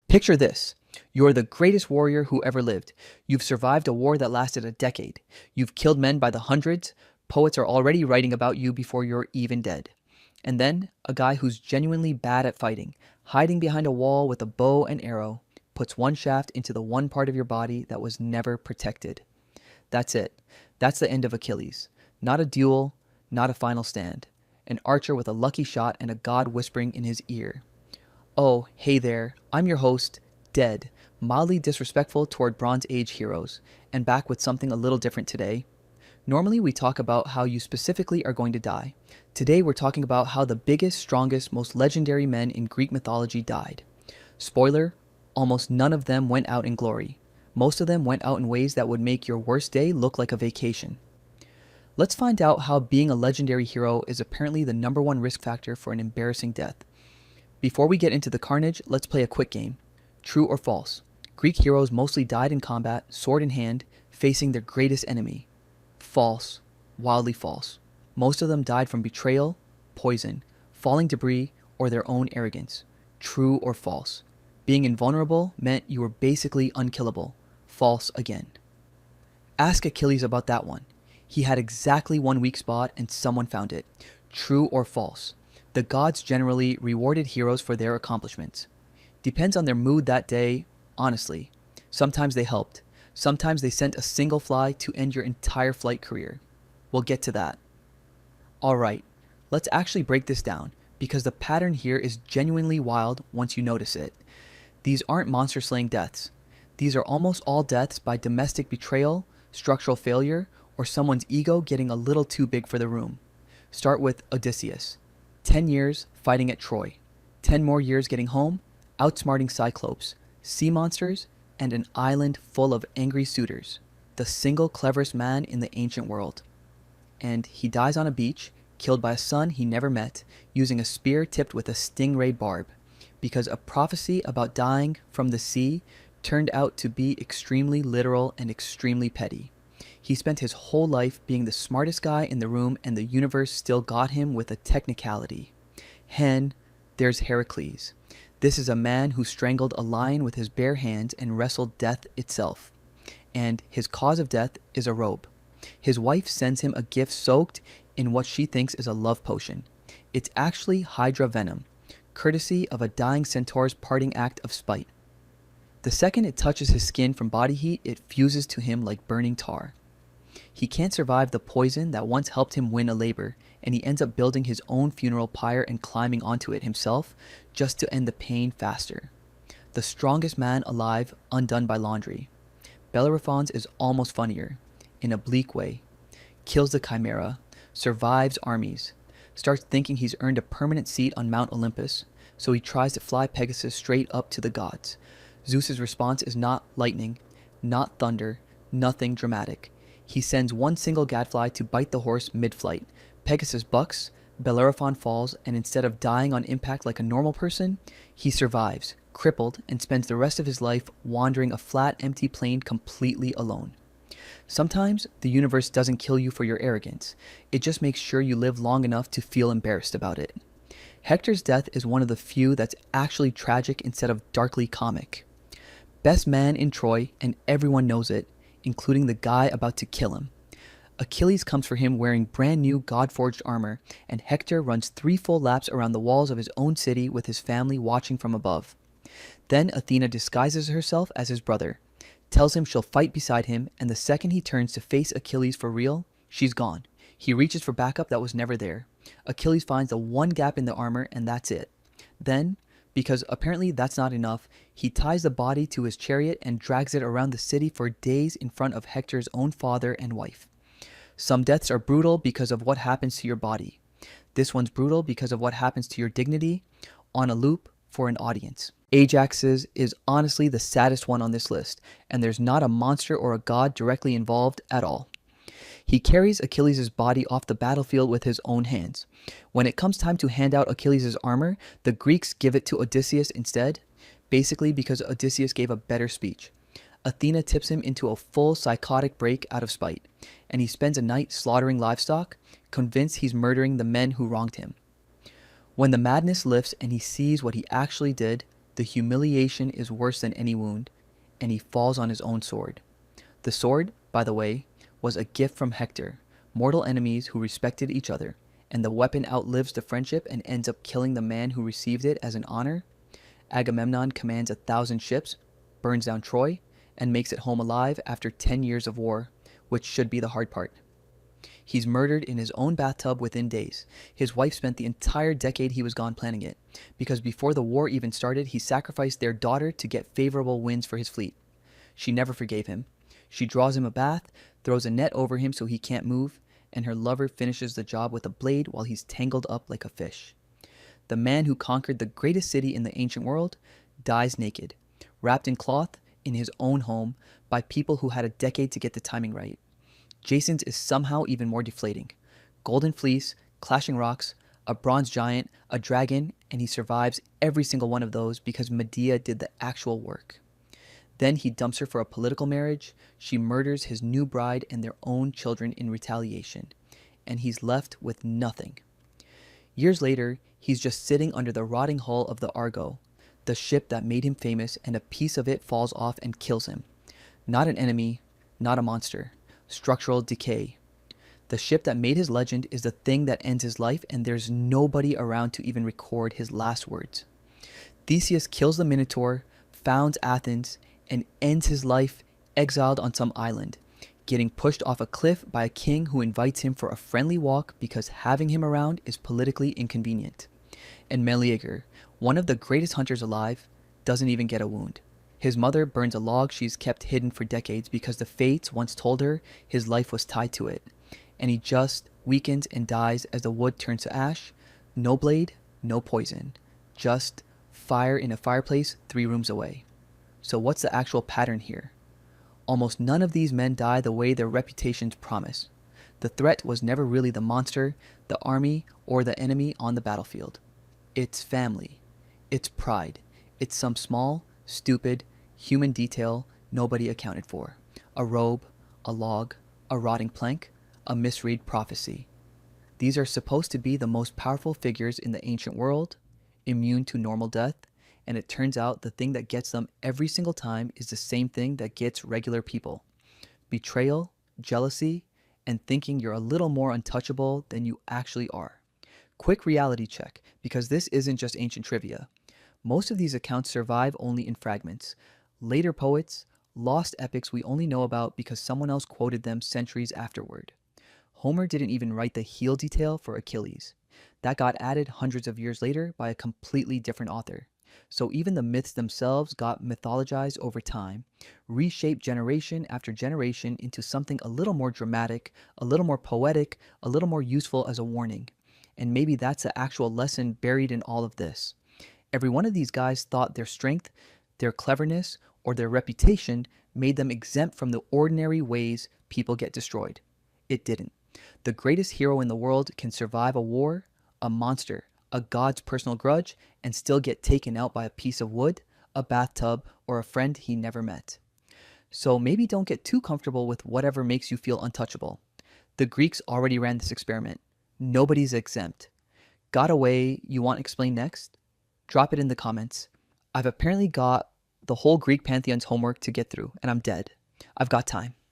Picture this. You're the greatest warrior who ever lived. You've survived a war that lasted a decade. You've killed men by the hundreds. Poets are already writing about you before you're even dead. And then, a guy who's genuinely bad at fighting, hiding behind a wall with a bow and arrow, puts one shaft into the one part of your body that was never protected. That's it. That's the end of Achilles. Not a duel, not a final stand. An archer with a lucky shot and a god whispering in his ear. Oh, hey there, I'm your host, Dead, mildly disrespectful toward Bronze Age heroes, and back with something a little different today. Normally we talk about how you specifically are going to die. Today we're talking about how the biggest, strongest, most legendary men in Greek mythology died. Spoiler, almost none of them went out in glory. Most of them went out in ways that would make your worst day look like a vacation. Let's find out how being a legendary hero is apparently the number one risk factor for an embarrassing death. Before we get into the carnage, let's play a quick game. True or false? Greek heroes mostly died in combat, sword in hand, facing their greatest enemy. False. Wildly false. Most of them died from betrayal, poison, falling debris, or their own arrogance. True or false? Being invulnerable meant you were basically unkillable. False again. Ask Achilles about that one. He had exactly one weak spot and someone found it. True or false? The gods generally rewarded heroes for their accomplishments. Depends on their mood that day, honestly. Sometimes they helped. Sometimes they sent a single fly to end your entire flight career. We'll get to that. Alright, let's actually break this down, because the pattern here is genuinely wild once you notice it. These aren't monster-slaying deaths. These are almost all deaths by domestic betrayal, structural failure, or someone's ego getting a little too big for the room. Start with Odysseus. 10 years fighting at Troy. 10 more years getting home, outsmarting Cyclopes, sea monsters, and an island full of angry suitors. The single cleverest man in the ancient world. And he dies on a beach, killed by a son he never met, using a spear tipped with a stingray barb, because a prophecy about dying from the sea turned out to be extremely literal and extremely petty. He spent his whole life being the smartest guy in the room, and the universe still got him with a technicality. There's Hercules. This is a man who strangled a lion with his bare hands and wrestled death itself. And his cause of death is a robe. His wife sends him a gift soaked in what she thinks is a love potion. It's actually Hydra venom, courtesy of a dying centaur's parting act of spite. The second it touches his skin from body heat, it fuses to him like burning tar. He can't survive the poison that once helped him win a labor, and he ends up building his own funeral pyre and climbing onto it himself just to end the pain faster. The strongest man alive undone by laundry. Bellerophon's is almost funnier, in a bleak way. Kills the chimera, survives armies, starts thinking he's earned a permanent seat on Mount Olympus, so he tries to fly Pegasus straight up to the gods. Zeus's response is not lightning, not thunder, nothing dramatic. He sends one single gadfly to bite the horse mid-flight. Pegasus bucks, Bellerophon falls, and instead of dying on impact like a normal person, he survives, crippled, and spends the rest of his life wandering a flat, empty plain completely alone. Sometimes, the universe doesn't kill you for your arrogance. It just makes sure you live long enough to feel embarrassed about it. Hector's death is one of the few that's actually tragic instead of darkly comic. Best man in Troy, and everyone knows it, including the guy about to kill him. Achilles comes for him wearing brand new god-forged armor, and Hector runs 3 full laps around the walls of his own city with his family watching from above. Then Athena disguises herself as his brother, tells him she'll fight beside him, and the second he turns to face Achilles for real, she's gone. He reaches for backup that was never there. Achilles finds the one gap in the armor, and that's it. Then, because apparently that's not enough, he ties the body to his chariot and drags it around the city for days in front of Hector's own father and wife. Some deaths are brutal because of what happens to your body. This one's brutal because of what happens to your dignity, on a loop for an audience. Ajax's is honestly the saddest one on this list, and there's not a monster or a god directly involved at all. He carries Achilles' body off the battlefield with his own hands. When it comes time to hand out Achilles' armor, the Greeks give it to Odysseus instead, basically because Odysseus gave a better speech. Athena tips him into a full psychotic break out of spite, and he spends a night slaughtering livestock, convinced he's murdering the men who wronged him. When the madness lifts and he sees what he actually did, The humiliation is worse than any wound, and he falls on his own sword. The sword, by the way, was a gift from Hector, mortal enemies who respected each other, and the weapon outlives the friendship and ends up killing the man who received it as an honor. Agamemnon commands 1,000 ships, burns down Troy, and makes it home alive after 10 years of war, which should be the hard part. He's murdered in his own bathtub within days. His wife spent the entire decade he was gone planning it, because before the war even started, he sacrificed their daughter to get favorable winds for his fleet. She never forgave him. She draws him a bath, throws a net over him so he can't move, and her lover finishes the job with a blade while he's tangled up like a fish. The man who conquered the greatest city in the ancient world dies naked, wrapped in cloth in his own home by people who had a decade to get the timing right. Jason's is somehow even more deflating. Golden fleece, clashing rocks, a bronze giant, a dragon, and he survives every single one of those because Medea did the actual work. Then he dumps her for a political marriage, she murders his new bride and their own children in retaliation, and he's left with nothing. Years later, he's just sitting under the rotting hull of the Argo, the ship that made him famous, and a piece of it falls off and kills him. Not an enemy, not a monster. Structural decay. The ship that made his legend is the thing that ends his life, and there's nobody around to even record his last words. Theseus kills the Minotaur, founds Athens, and ends his life exiled on some island, getting pushed off a cliff by a king who invites him for a friendly walk because having him around is politically inconvenient. And Meleager, one of the greatest hunters alive, doesn't even get a wound. His mother burns a log she's kept hidden for decades because the fates once told her his life was tied to it, and he just weakens and dies as the wood turns to ash. No blade, no poison, just fire in a fireplace 3 rooms away. So what's the actual pattern here? Almost none of these men die the way their reputations promise. The threat was never really the monster, the army, or the enemy on the battlefield. It's family. It's pride. It's some small, stupid, human detail nobody accounted for. A robe, a log, a rotting plank, a misread prophecy. These are supposed to be the most powerful figures in the ancient world, immune to normal death, and it turns out the thing that gets them every single time is the same thing that gets regular people. Betrayal, jealousy, and thinking you're a little more untouchable than you actually are. Quick reality check, because this isn't just ancient trivia. Most of these accounts survive only in fragments. Later poets, lost epics we only know about because someone else quoted them centuries afterward. Homer didn't even write the heel detail for Achilles. That got added hundreds of years later by a completely different author. So even the myths themselves got mythologized over time, reshaped generation after generation into something a little more dramatic, a little more poetic, a little more useful as a warning. And maybe that's the actual lesson buried in all of this. Every one of these guys thought their strength, their cleverness, or their reputation made them exempt from the ordinary ways people get destroyed. It didn't. The greatest hero in the world can survive a war, a monster, a god's personal grudge, and still get taken out by a piece of wood, a bathtub, or a friend he never met. So maybe don't get too comfortable with whatever makes you feel untouchable. The Greeks already ran this experiment. Nobody's exempt. Got a way you want explained next? Drop it in the comments. I've apparently got the whole Greek pantheon's homework to get through, and I'm dead. I've got time.